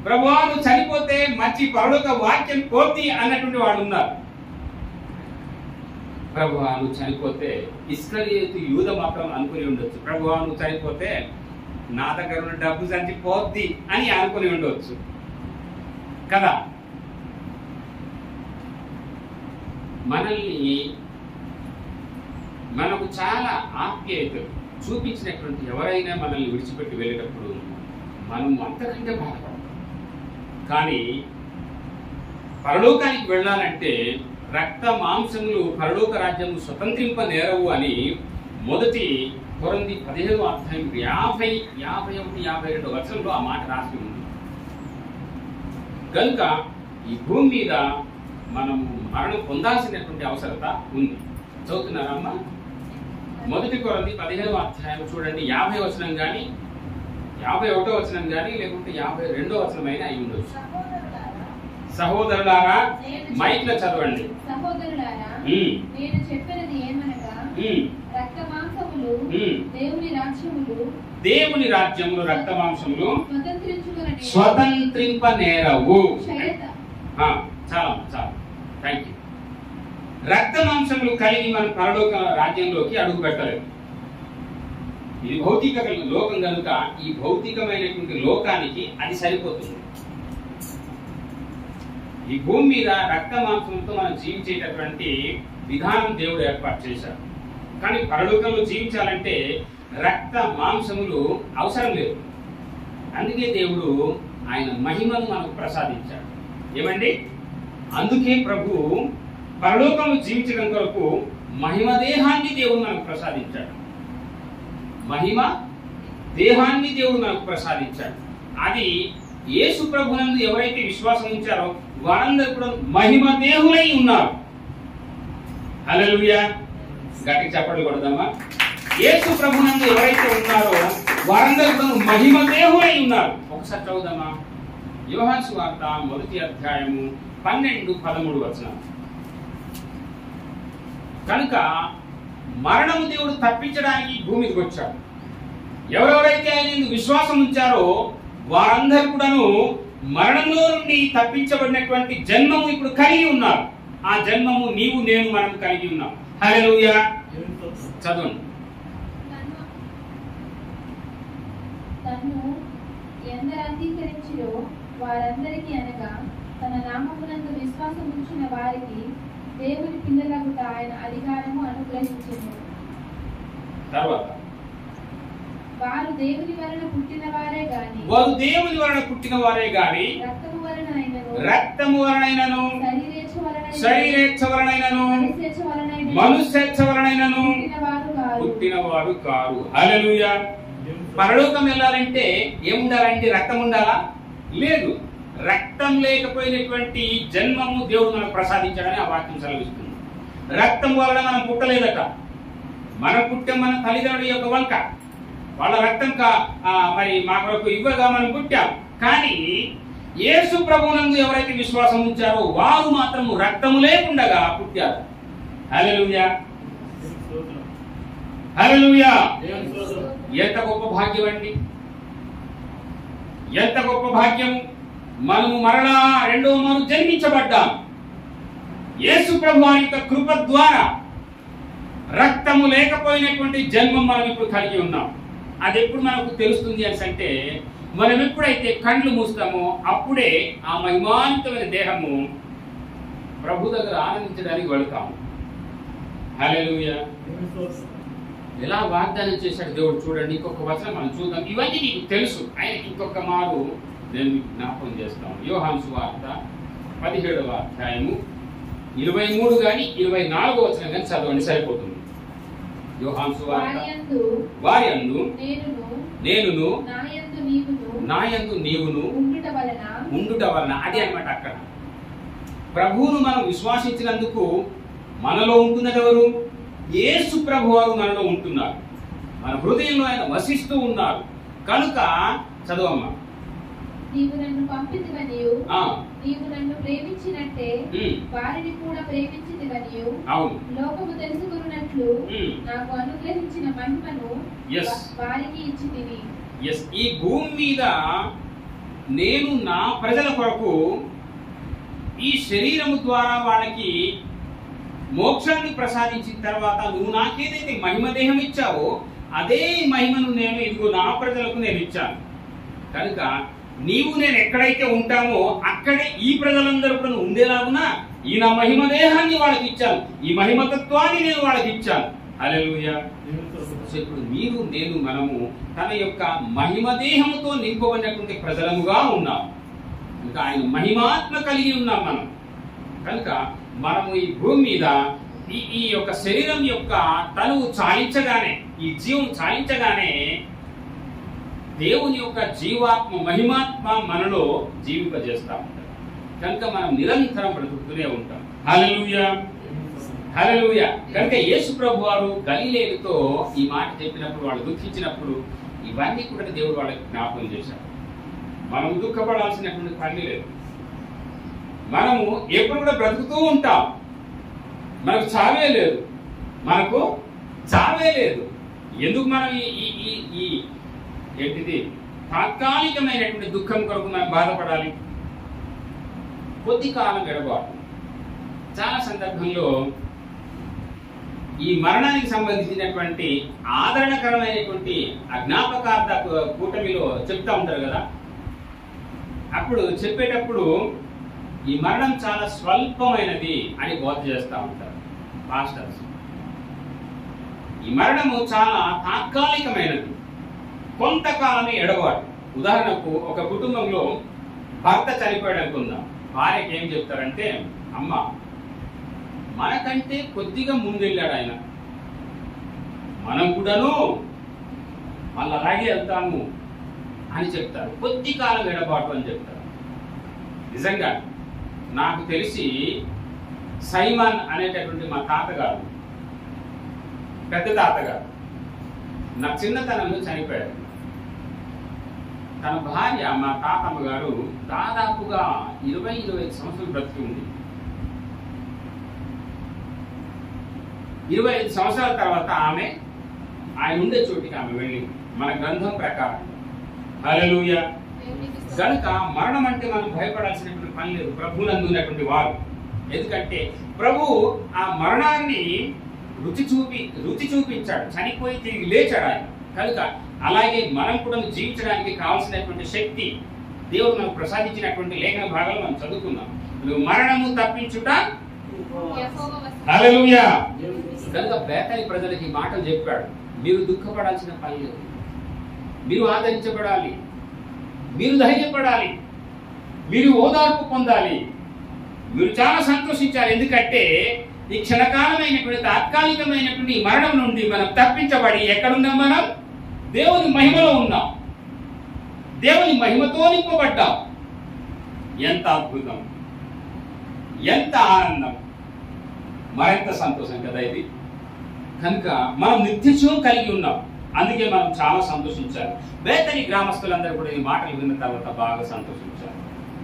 ప్రభువా నువ్వు చనిపోతే మంచి పరలోక వాక్యం పోతి అన్నటువంటి వాళ్ళు ఉన్నారు. ప్రభువా నువ్వు చనిపోతే ఇస్కరియోతు యూద మాత్రం అనుకుని ఉండొచ్చు, ప్రభువా నువ్వు చనిపోతే నా దగ్గర ఉన్న డబ్బు సంచి పోద్ది అని అనుకుని ఉండవచ్చు కదా. మనల్ని మనకు చాలా ఆప్యాయత చూపించినటువంటి ఎవరైనా మనల్ని విడిచిపెట్టి వెళ్ళేటప్పుడు మనం అంతకంటే బాధపడతాం. కానీ పరలోకానికి వెళ్ళాలంటే రక్త మాంసములు పరలోక రాజ్యము స్వతంత్రింపనేరవు అని మొదటి కొరింథీ 15వ అధ్యాయం 51-52 వచనంలో ఆ మాట రాసి ఉంది. కనుక ఈ భూమి మీద మనము మరణం పొందాల్సినటువంటి అవసరత ఉంది. చదువుతున్నారమ్మా? మొదటి కొరింథీ 15వ అధ్యాయం చూడండి, 50వ వచనం కానీ 51వ వచనం కానీ లేకుంటే 52వ వచనం అయినా అయి ఉండొచ్చు. సహోదరులారా, మైక్లో చదవండి. సహోదరులారా, నేను చెప్పినది ఏమనగా, రక్త మాంసములు దేవుని రాజ్యములు రక్త మాంసములు స్వతంత్రింపనేరవు. చాలా థ్యాంక్ యూ. రక్త మాంసములు కలిగి మనం పరలోక రాజ్యంలోకి అడుగు పెట్టలేదు. ఇది భౌతిక లోకం కనుక ఈ భౌతికమైనటువంటి లోకానికి అది సరిపోతుంది. ఈ భూమి మీద రక్త మాంసంతో మనం జీవించేటటువంటి విధానం దేవుడు ఏర్పాటు చేశాడు. కానీ పరలోకంలో జీవించాలంటే రక్త మాంసములు అవసరం లేదు. అందుకే దేవుడు ఆయన మహిమను మనకు ప్రసాదించాడు. ఏమండి? అందుకే ప్రభు పరలోకంలో జీవించడం కొరకు మహిమ దేహాన్ని దేవుడు మనకు ప్రసాదించాడు. మహిమ దేహాన్ని దేవుడు మనకు ప్రసాదించాడు. అది యేసు ప్రభునందు ఎవరైతే విశ్వాసం ఉంచారో వారందరూ కూడా మహిమ దేహులై ఉన్నారు. హల్లెలూయా! గట్టి చప్పట్లు కొడదామా? యేసు ప్రభునందు ఎవరైతే ఉన్నారో వారందరూ కూడా మహిమ దేహులై ఉన్నారు. ఒకసారి చదువుదామా? యోహాను సువార్త 1వ అధ్యాయము 12-13 వచనం. కనుక మరణము దేవుడు తప్పించడానికి భూమికి వచ్చాడు. ఎవరెవరైతే ఆయన విశ్వాసం ఉంచారో వారందరూ కూడాను మరణంలో నుండి తప్పించబడినటువంటి జన్మము ఇప్పుడు కలిగి ఉన్నారు. ఆ జన్మము నీవు నేను మనం కలిగి ఉన్నాం. హల్లెలూయా! చదవండి. తన్ను ఎందరు అంగీకరించిరో వారందరికీ అనగా తన నామమునందు విశ్వాసం ఉంచిన వారికి దేవుని పిల్లలకు ఆయన అధికారము అనుగ్రహించింది. తర్వాత వారు దేవుని వలన పుట్టిన వారే గాని రక్తము వలనైనను శరీరేచ్ఛ వలనైనను మనుష్యేచ్ఛ వలనైనను పుట్టిన వారు కారు. హల్లెలూయా! పరలోకం వెళ్ళాలంటే ఏముండాలంటే రక్తం ఉండాలా? లేదు. రక్తం లేకపోయినటువంటి జన్మము దేవుడు మనకు ప్రసాదించాడని ఆ వాక్యం సెలవిస్తుంది. రక్తం వలన మనం పుట్టలేదట. మనం పుట్టాం మన తల్లిదండ్రుల యొక్క వంక, వాళ్ళ రక్తం మరి మా కొరకు ఇవ్వగా మనం పుట్టాం. కానీ యేసు ప్రభువునందు ఎవరైతే విశ్వాసం ఉంచారో వారు మాత్రం రక్తము లేకుండా పుట్టారు. హల్లెలూయా! హల్లెలూయా! ఎంత గొప్ప భాగ్యం అండి! ఎంత గొప్ప భాగ్యం! మనము మరలా రెండవ మారు జన్మించబడ్డాం. యేసు ప్రభువారి యొక్క కృప ద్వారా రక్తము లేకపోయినటువంటి జన్మం మనం ఇప్పుడు కలిగి ఉన్నాం. అది ఎప్పుడు మనకు తెలుస్తుంది అంటే మనం ఎప్పుడైతే కళ్ళు మూస్తామో అప్పుడే ఆ మహిమాన్వితమైన దేహము ప్రభు దగ్గర ఆనందించడానికి వెళతాము. హల్లెలూయా! ఎలా వాగ్దానం చేశాడు దేవుడు చూడండి. ఇంకొక వచనం మనం చూద్దాం. ఇవన్నీ నీకు తెలుసు. ఆయన ఇంకొక మారు నేను మీకు జ్ఞాపకం చేస్తాను. యోహాను సువార్త 17వ అధ్యాయము 23 కానీ 24వ వచనం కానీ చదవండి, సరిపోతుంది. యోహాను సువార్త వారియందు నేనును నాయందు నీవును ఉండుట వలన. అది అన్నమాట అక్కడ ప్రభువును మనం విశ్వాసించినందుకు మనలో ఉంటున్నది ఎవరు? యేసు ప్రభువారు మనలో ఉంటున్నారు. మన హృదయంలో ఆయన వసిస్తూ ఉన్నారు. కనుక చదువమ్మా. నీవు నన్ను పంపితివనియు నీవు నన్ను ప్రేమించినట్టే వారిని కూడా ప్రేమించితివనియు లోకము తెలుసుకున్నట్లు నాకు అనుగ్రహించిన మహిమను వారికి ఇచ్చితివి. ఈ భూమి మీద నేను నా ప్రజల కొరకు ఈ శరీరము ద్వారా వాళ్ళకి మోక్షాన్ని ప్రసాదించిన తర్వాత నువ్వు నాకేదైతే మహిమ దేహం ఇచ్చావో అదే మహిమను నేను ఇదిగో నా ప్రజలకు నేను ఇచ్చాను. కనుక నీవు నేను ఎక్కడైతే ఉంటామో అక్కడే ఈ ప్రజలందరూ కూడా ఉండేలాగున ఈ నా మహిమ దేహాన్ని వాళ్ళకి ఇచ్చాను, ఈ మహిమతత్వాన్ని నేను వాళ్ళకి ఇచ్చాను. హల్లెలూయా. ఇప్పుడు మీరు నేను మనము తన యొక్క మహిమ దేహముతో నింపబడినటువంటి ప్రజలముగా ఉన్నాం. ఇంకా ఆయన మహిమాత్మ కలిగి ఉన్నాం మనం. కనుక మనము ఈ భూమి మీద ఈ యొక్క శరీరం యొక్క తనువు చాలించగానే, ఈ జీవం చాలించగానే దేవుని యొక్క జీవాత్మ మహిమాత్మ మనలో జీవింపజేస్తా ఉంటారు. కనుక మనం నిరంతరం బ్రతుకుతూనే ఉంటాం. హల్లెలూయా, హల్లెలూయా. కనుక యేసు ప్రభు వారు గలిలేయుతో ఈ మాట చెప్పినప్పుడు, వాళ్ళు దుఃఖించినప్పుడు ఇవన్నీ కూడా దేవుడు వాళ్ళకి జ్ఞాపకం చేశారు. మనం దుఃఖపడాల్సినటువంటి పని లేదు. మనము ఎప్పుడు కూడా బ్రతుకుతూ ఉంటాం. మనకు చావే లేదు, మనకు చావే లేదు. ఎందుకు మనం ఈ ఏంటిది తాత్కాలికమైనటువంటి దుఃఖం కొరకు మనం బాధపడాలి? కొద్ది కాలం గడపాలి. చాలా సందర్భంలో ఈ మరణానికి సంబంధించినటువంటి ఆదరణకరమైనటువంటి అజ్ఞాపకార్థ కూటమిలో చెప్తా ఉంటారు కదా, అప్పుడు చెప్పేటప్పుడు ఈ మరణం చాలా స్వల్పమైనది అని బోధ చేస్తూ ఉంటారు పాస్టర్స్. ఈ మరణము చాలా తాత్కాలికమైనది, కొంతకాలమే ఎడబాటు. ఉదాహరణకు ఒక కుటుంబంలో భర్త చనిపోయాడు అనుకుందాం. భార్యకి ఏం చెప్తారంటే, అమ్మ మనకంటే కొద్దిగా ముందెళ్ళాడు ఆయన, మనం కూడాను మళ్ళీ అలాగే వెళ్తాము అని చెప్తారు. కొద్ది కాలం ఎడబాటు అని చెప్తారు. నిజంగా నాకు తెలిసి సైమన్ అనేటటువంటి మా తాతగారు, పెద్ద తాతగారు నా చిన్నతనంలో చనిపోయారు. తన భార్య మా తాతమ్మ గారు దాదాపుగా 20-25 సంవత్సరాలు బ్రతికి ఉంది. 25 సంవత్సరాల తర్వాత ఆమె ఆయన ఉండే చోటికి ఆమె వెళ్ళింది, మన గ్రంథం ప్రకారం. హల్లెలూయా. కనుక మరణం అంటే మనం భయపడాల్సినటువంటి పని లేదు, ప్రభువునందు ఉన్నటువంటి వారు. ఎందుకంటే ప్రభు ఆ మరణాన్ని రుచి చూపించాడు, చనిపోయి తిరిగి లేచాడు ఆయన. కనుక అలాగే మనం కూడా జీవించడానికి కావాల్సినటువంటి శక్తి దేవుడు మనకు ప్రసాదించినటువంటి లేఖన భాగాలు మనం చదువుకున్నాం. మరణము తప్పించుట. హల్లెలూయా. కనుక బేతని ప్రజలకి మాటలు చెప్పాడు, మీరు దుఃఖపడాల్సిన పని లేదు, మీరు ఆదరించబడాలి, మీరు ధైర్యపడాలి, మీరు ఓదార్పు పొందాలి, మీరు చాలా సంతోషించాలి. ఎందుకంటే ఈ క్షణకాలమైనటువంటి తాత్కాలికమైనటువంటి మరణం నుండి మనం తప్పించబడి ఎక్కడున్నాం? మనం దేవుని మహిమలో ఉన్నాం, దేవుని మహిమతో నింపబడ్డాం. ఎంత అద్భుతం, ఎంత ఆనందం, మరింత సంతోషం కదా ఇది. కనుక మనం నిత్యజీవం కలిగి ఉన్నాం, అందుకే మనం చాలా సంతోషించాలి. బేతని గ్రామస్తులందరూ కూడా ఈ మాటలు విన్న తర్వాత బాగా సంతోషించారు.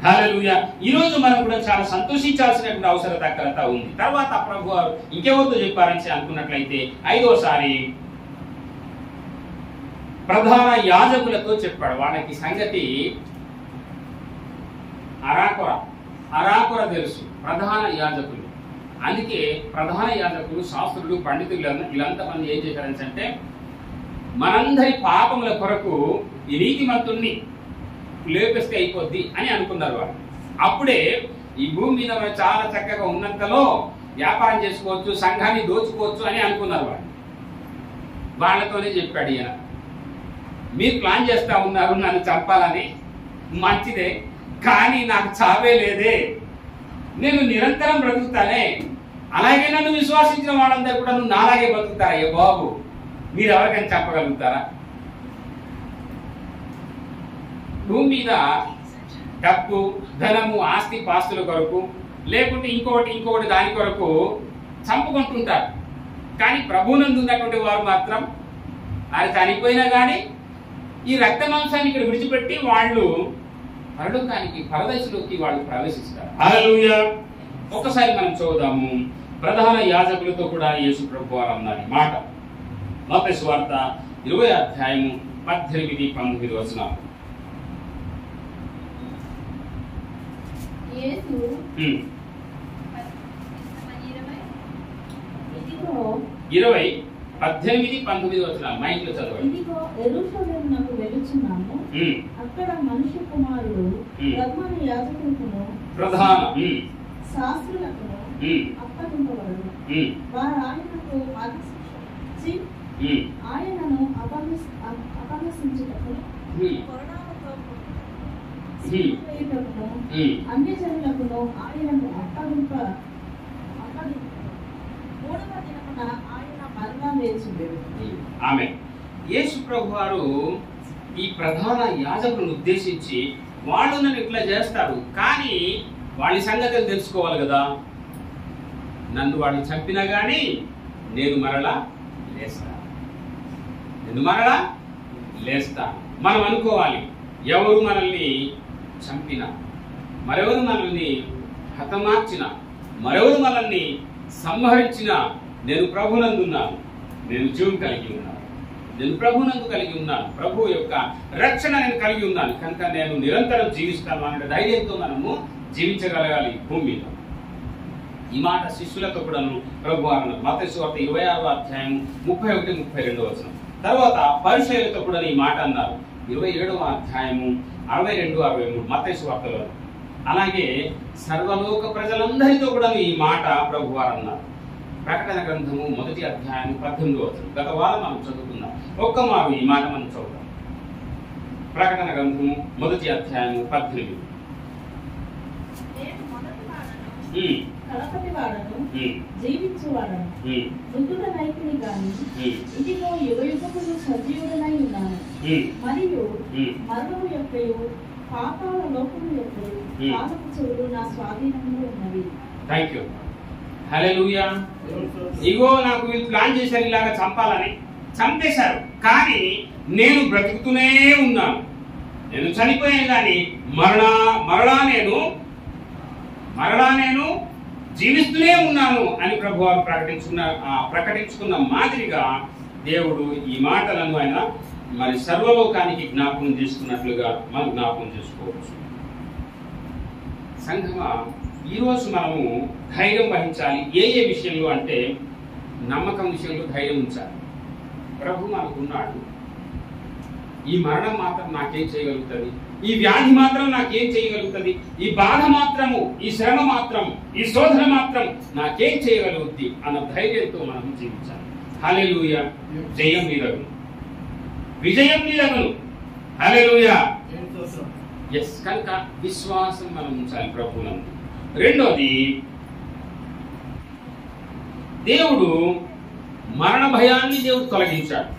హల్లెలూయా. ఈ రోజు మనం కూడా చాలా సంతోషించాల్సినటువంటి అవసరత ఉంది. తర్వాత ప్రభు వారు ఇంకెవరితో చెప్పారని అనుకున్నట్లయితే 5వసారి ప్రధాన యాజకులతో చెప్పాడు. వాళ్ళకి సంగతి అరాకొర తెలుసు, ప్రధాన యాజకులు. అందుకే ప్రధాన యాజకులు, శాస్త్రులు, పండితులు వీళ్ళంతా మంది ఏం చేశారని అంటే, మనందరి పాపముల కొరకు ఈ నీతిమంతుణ్ణి లేపేస్తే అయిపోద్ది అని అనుకున్నారు వాళ్ళు. అప్పుడే ఈ భూమి మీద మనం చాలా చక్కగా ఉన్నంతలో వ్యాపారం చేసుకోవచ్చు, సంఘాన్ని దోచుకోవచ్చు అని అనుకున్నారు వాళ్ళు. వాళ్ళతోనే చెప్పాడు ఈయన, మీరు ప్లాన్ చేస్తా ఉన్నారు నన్ను చంపాలని, మంచిదే, కానీ నాకు చావే లేదే, నేను నిరంతరం బ్రతుకుతానే. అలాగే నన్ను విశ్వాసించిన వాళ్ళందరూ కూడా నువ్వు నాలాగే బ్రతుకుతారయ్యా బాబు, మీరు ఎవరికైనా చెప్పగలుగుతారా? భూమి మీద డబ్బు, ధనము, ఆస్తి పాస్తుల కొరకు, లేకుంటే ఇంకొకటి దాని కొరకు చంపుకుంటుంటారు. కానీ ప్రభువునందు ఉన్నటువంటి వారు మాత్రం ఆయన చనిపోయినా కానీ ఈ రక్త మాంసాన్ని ఇక్కడ విడిచిపెట్టి వాళ్ళు పరలోకానికి పరదేశంలోకి వాళ్ళు ప్రవేశిస్తారు. హల్లెలూయా. ఒక్కసారి మనం చూద్దాము. ప్రధాన యాజకులతో కూడా యేసు ప్రభువారు అన్నారు ఈ మాట. మత్తయి సువార్త 20వ అధ్యాయము 18-19 వచనాలు. యేసు 20:18-19 వచనాలు మైండ్లో చదవండి. ఇదిగో యెరూషలేమునకు వెలుచున్నాము, అక్కడ మనుష్య కుమారుడు ప్రధాన యాజకులకును శాస్త్రులకును అప్పగింపబడును. వారు ఆయనకు మరణశిక్ష ఆయనను అపహసించుటకును అన్యజనులకును ఆయనను అప్పగింప మూడవ దినమున ఆయన మరణం వేచుండెను. ఆమేన్. యేసు ప్రభువారు ఈ ప్రధాన యాజకులను ఉద్దేశించి వాళ్ళు నన్ను ఇట్లా చేస్తారు, కానీ వాళ్ళ సంగతులు తెలుసుకోవాలి కదా. నన్ను వాళ్ళు చంపినా కానీ నేను మరలా లేస్తాను, నేను మరలా లేస్తాను. మనం అనుకోవాలి, ఎవరు మనల్ని చంపినా, మరెవరు మనల్ని హతమార్చినా, మరెవరు మనల్ని సంహరించినా నేను ప్రభునందున్నాను, నేను జీవం కలిగి ఉన్నాను, నేను ప్రభునందు కలిగి ఉన్నాను, ప్రభు యొక్క రక్షణ నేను కలిగి ఉన్నాను, కనుక నేను నిరంతరం జీవిస్తాను అనే ధైర్యంతో మనము జీవించగలగాలి భూమి మీద. ఈ మాట శిష్యులతో కూడా ప్రభు అన్నారు. మత్తయి సువార్త 26వ అధ్యాయం 31-32 వచనం. తర్వాత పరిసయ్యులతో కూడా ఈ మాట అన్నారు 27వ అధ్యాయము 62-63 మత్తయి సువార్తలో. అలాగే సర్వలోక ప్రజలందరితో కూడా ఈ మాట ప్రభు వారు అన్నారు. ప్రకటన గ్రంథము 1వ అధ్యాయం 18వ వచనం. గత వారం మనం చదువుకుందాం. ఒక్క మారు ఈ మాట మనం చదువుతాం. ప్రకటన గ్రంథము 1వ అధ్యాయం 18. కలపటివాడను జీవించువాడను మృతుడనైతిని గాని ఇదిగో యుగయుగములు సజీవుడనై ఉన్నాను, మరియు మరణము యొక్కయు పాతాళ లోకము యొక్కయు పాదపు చెవులు నా స్వాధీనంలో ఉన్నవి. Thank you. హల్లెలూయా. ఇగో నాకు వీళ్ళు ప్లాన్ చేశారు ఇలాగా చంపాలని, చంపేశారు, కానీ నేను బ్రతుకుతూనే ఉన్నాను, నేను చనిపోయాను, కానీ మరలా నేను జీవిస్తూనే ఉన్నాను అని ప్రభువారు ప్రకటించుకున్న మాదిరిగా దేవుడు ఈ మాటలను ఆయన మరి సర్వలోకానికి జ్ఞాపకం చేసుకున్నట్లుగా మనం జ్ఞాపకం చేసుకోవచ్చు. సంఘమా, ఈరోజు మనము ధైర్యం వహించాలి. ఏ విషయంలో అంటే నమ్మకం విషయంలో ధైర్యం ఉంచాలి. ప్రభు మనకున్నాడు. ఈ మరణం మాత్రం నాకేం చేయగలుగుతుంది, ఈ వ్యాధి మాత్రం నాకేం చేయగలుగుతుంది, ఈ బాధ మాత్రము, ఈ శ్రమ మాత్రం, ఈ శోధన మాత్రం నాకేం చేయగలుగుద్ది అన్న ధైర్యంతో మనం జీవించాలి. హల్లెలూయా. జయం నీదగును, విజయం నీదగును. హల్లెలూయా. ఎస్, కనుక విశ్వాసం మనం ఉంచాలి ప్రభువునందు. రెండోది, దేవుడు మరణ భయాన్ని తొలగించాడు.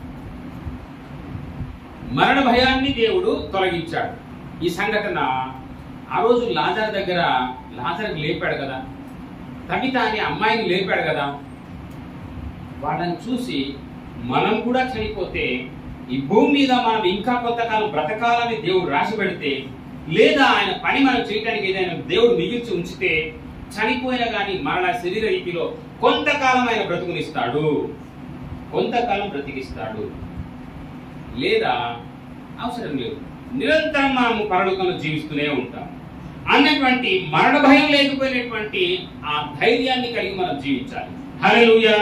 మరణ భయాన్ని దేవుడు తొలగించాడు. ఈ సంఘటన ఆ రోజు లాజరు దగ్గర లాజరుని లేపాడు కదా, తబిత అనే అమ్మాయిని లేపాడు కదా. వాళ్ళని చూసి మనం కూడా చనిపోతే ఈ భూమి మీద మనం ఇంకా కొంతకాలం బ్రతకాలని దేవుడు రాసి పెడితే, లేదా ఆయన పని మనం చేయడానికి ఏదైనా దేవుడు మిగిల్చి ఉంచితే, చనిపోయినా కానీ మరణ శరీర రీతిలో కొంతకాలం ఆయన బ్రతుకునిస్తాడు, కొంతకాలం బ్రతికిస్తాడు. లేదా అవసరం లేదు, నిరంతరం మనము పరలోకంలో జీవిస్తూనే ఉంటాం అన్నటువంటి మరణ భయం లేకపోయినటువంటి ఆ ధైర్యాన్ని కలిగి మనం జీవించాలి. హల్లెలూయా.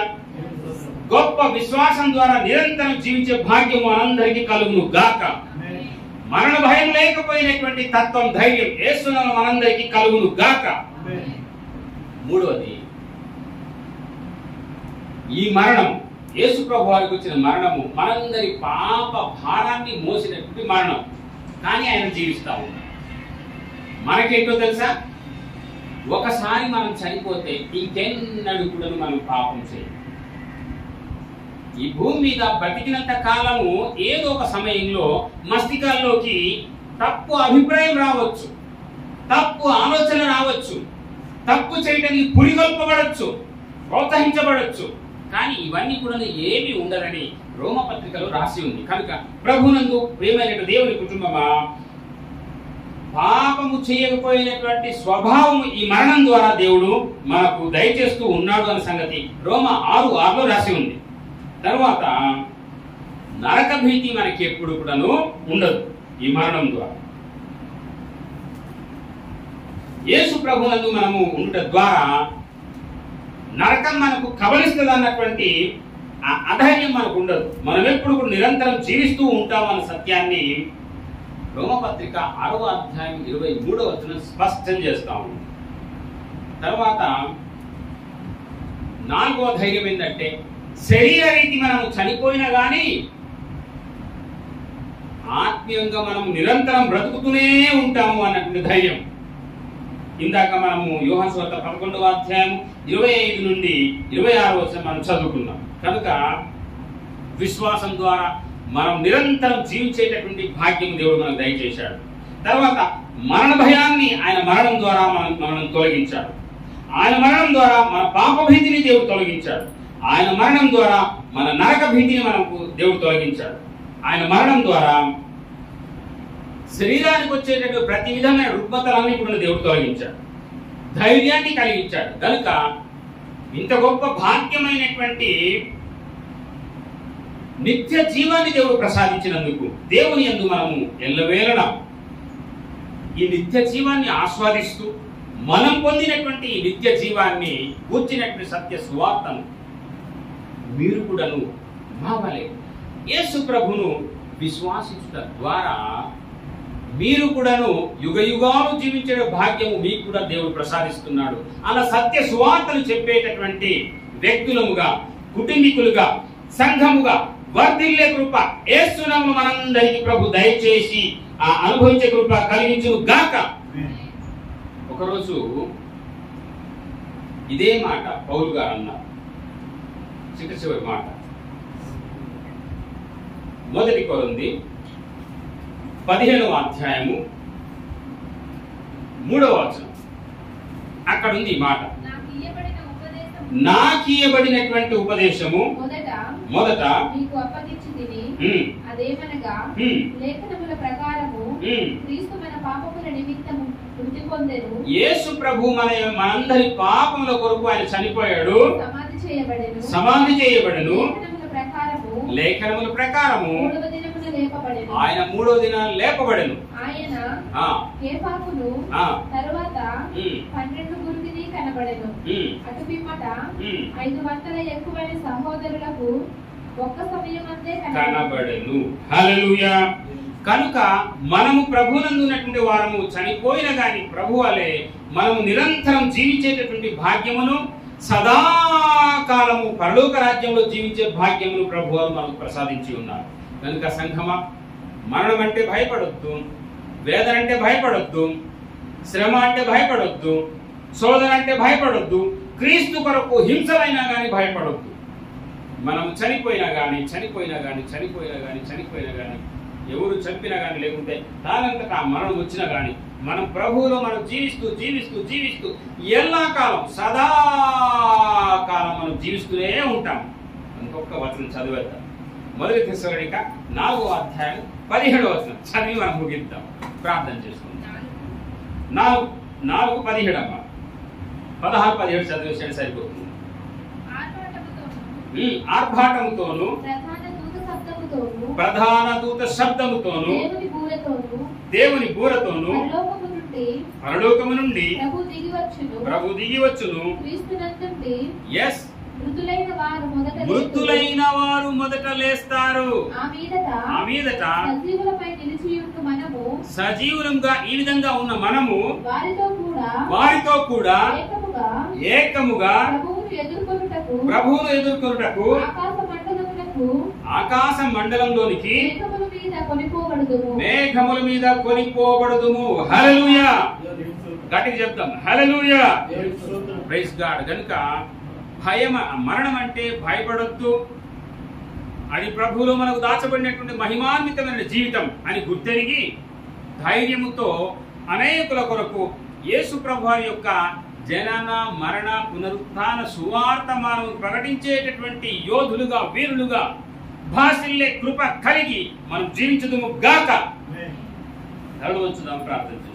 గొప్ప విశ్వాసం ద్వారా నిరంతరం జీవించే భాగ్యం మనందరికీ కలుగును గాక. మరణ భయం లేకపోయినటువంటి తత్వం, ధైర్యం యేసునామమున మనందరికీ కలుగును గాక. మూడవది, ఈ మరణం, యేసు ప్రభు వారికి వచ్చిన మరణము మనందరి పాప భారాన్ని మోసినటువంటి మరణం, కానీ ఆయన జీవిస్తా ఉన్నాడు. మనకేంటో తెలుసా, ఒకసారి మనం చనిపోతే ఇంకెన్నడూ కూడా మనం పాపం చేయం. ఈ భూమి మీద బ్రతికినంత కాలము ఏదో ఒక సమయంలో మస్తికాల్లోకి తప్పు అభిప్రాయం రావచ్చు, తప్పు ఆలోచన రావచ్చు, తప్పు చేయడానికి పురిగొల్పబడచ్చు, ప్రోత్సహించబడచ్చు. కానీ ఇవన్నీ కూడా ఏమీ ఉండదని రోమపత్రికలో రాసి ఉంది. కనుక ప్రభునందు ప్రియమైన దేవుని కుటుంబమా, పాపము చేయకపోయినటువంటి స్వభావం ఈ మరణం ద్వారా దేవుడు మనకు దయచేస్తూ ఉన్నాడు అనే సంగతి రోమ 6:6లో రాసి ఉంది. తర్వాత నరక భీతి మనకి ఎప్పుడు కూడాను ఉండదు ఈ మరణం ద్వారా. యేసు ప్రభువునందు మనము ఉండటం ద్వారా నరకం మనకు కబలిస్తుంది అన్నటువంటి అధైర్యం మనకు ఉండదు. మనం ఎప్పుడు కూడా నిరంతరం జీవిస్తూ ఉంటాం అన్న సత్యాన్ని రోమపత్రిక 6వ అధ్యాయం 23వ వచనం స్పష్టం చేస్తాము. తర్వాత 4వ ధైర్యం ఏంటంటే, శరీర రీతి మనం చనిపోయినా కానీ ఆత్మీయంగా మనం నిరంతరం బ్రతుకుతూనే ఉంటాము అన్నటువంటి ధైర్యం. ఇందాక మనము యోహాను సువార్త 11వ అధ్యాయం 25 నుండి 26 వచనం మనం చదువుకున్నాం. కనుక విశ్వాసం ద్వారా మనం నిరంతరం జీవించేటటువంటి భాగ్యం దేవుడు మనకు దయచేశాడు. తర్వాత మరణ భయాన్ని ఆయన మరణం ద్వారా మనం తొలగించాడు. ఆయన మరణం ద్వారా మన పాప భీతిని దేవుడు తొలగించాడు. ఆయన మరణం ద్వారా మన నరక భీతిని మనకు దేవుడు తొలగించాడు. ఆయన మరణం ద్వారా శరీరానికి వచ్చేటటువంటి ప్రతి విధమైన రుగ్మతలన్నీ కూడా దేవుడు తొలగించాడు, ధైర్యాన్ని కలిగించాడు. కనుక ఇంత గొప్ప భాగ్యమైనటువంటి నిత్య జీవాన్ని దేవుడు ప్రసాదించినందుకు దేవుని యందు మనము ఎల్లవేళలా ఈ నిత్య జీవాన్ని ఆస్వాదిస్తూ మనం పొందినటువంటి ఈ నిత్య జీవాన్ని కూర్చినటువంటి సత్య సువార్తను మీరు కూడాను మావలే యేసు ప్రభును విశ్వాసించుట ద్వారా మీరు కూడాను యుగ యుగాలు జీవించే భాగ్యము మీకు కూడా దేవుడు ప్రసాదిస్తున్నాడు. అలా సత్య సువార్తను చెప్పేటటువంటి వ్యక్తులముగా, కుటుంబీకులుగా, సంఘముగా వర్ధిల్లే కృప యేసునామమున మనందరికీ ప్రభు దయచేసి ఆ అనుభవించే కృప కలిగించును గాక. ఒకరోజు ఇదే మాట పౌలు గారు అన్నారు. చివరి మాట 1 కొరింథీ 15వ అధ్యాయము 3వ వచనం. అక్కడ ఉంది ఈ మాట, నాకియబడినటువంటి ఉపదేశము మొదట మీకు అప్పగించి తిని, అదేమనగా లేఖనముల ప్రకారము క్రీస్తు మన పాపముల నిమిత్తము మృతి పొందెను, యేసు ప్రభు మనందరి పాపముల కొరకు ఆయన చనిపోయాడు, సమాధి చేయబడెను, లేఖనముల ప్రకారము ఆయన 3వ దినాన లేపబడెను. ఆయన కేఫాకును తరువాత 12 గురుకిని కనబడెను. అటు పిమ్మట 500 ఎక్కువైన సహోదరులకు ఒక్క సమయమందే కనబడెను. హల్లెలూయా. కనుక మనము ప్రభువునందు ఉన్నటువంటి వారము చనిపోయిన గాని ప్రభు వలె మనము నిరంతరం జీవించేటటువంటి భాగ్యమును, సదాకాలము పరలోక రాజ్యంలో జీవించే భాగ్యమును ప్రభువు మనకు ప్రసాదించి ఉన్నారు. కనుక సంఘమా, మరణం అంటే భయపడొద్దు, వేదన అంటే భయపడొద్దు, శ్రమ అంటే భయపడొద్దు, శోధన అంటే భయపడొద్దు, క్రీస్తు కొరకు హింసలైనా కానీ భయపడొద్దు. మనం చనిపోయినా కానీ ఎవరు చంపినా కానీ, లేకుంటే దానంతటా మరణం వచ్చినా కానీ మనం ప్రభువులో మనం జీవిస్తూ ఎల్లకాలం సదాకాలం మనం జీవిస్తూనే ఉంటాం. ఇంకొక వచనం చదివేద్దాం. 1 తెస్సలోనిక 4వ అధ్యాయం 17వ వచనం చదివి మనం ముగిద్దాం, ప్రార్థన చేసుకుందాం. 4:17 అమ్మా, 16-17 చదివేసాడు సరిపోతుంది. ఆర్భాటముతోను ప్రధాన దూత శబ్దముతోను దేవుని బూరతోను పరలోకము నుండి ప్రభు దిగి వచ్చును. మృతులైన వారు మొదట లేస్తారు. ఆ మీదట సజీవులంగా ఈ విధంగా ఉన్న మనము వారితో కూడా ఏకముగా ప్రభువును ఎదుర్కొనుటకు ఆకాశ మండలంలోనికి మేఘముల మీద కొనిపోబడుదుము. హల్లెలూయా. గట్టిగా చెప్తాం, హల్లెలూయా, ప్రైజ్ గాడ్. కనుక మరణం అంటే భయపడొద్దు, అది ప్రభువులో మనకు దాచబడినటువంటి మహిమాన్వితమైన జీవితం అని గుర్తెరిగి ధైర్యముతో అనేకుల కొరకు యేసు ప్రభు యొక్క జనన మరణ పునరుత్థాన సువార్త మనం ప్రకటించేటటువంటి యోధులుగా వీరులుగా భాసిల్లే కృప కలిగి మనం జీవించదుము గాక. తలవంచుదాం, ప్రార్థన.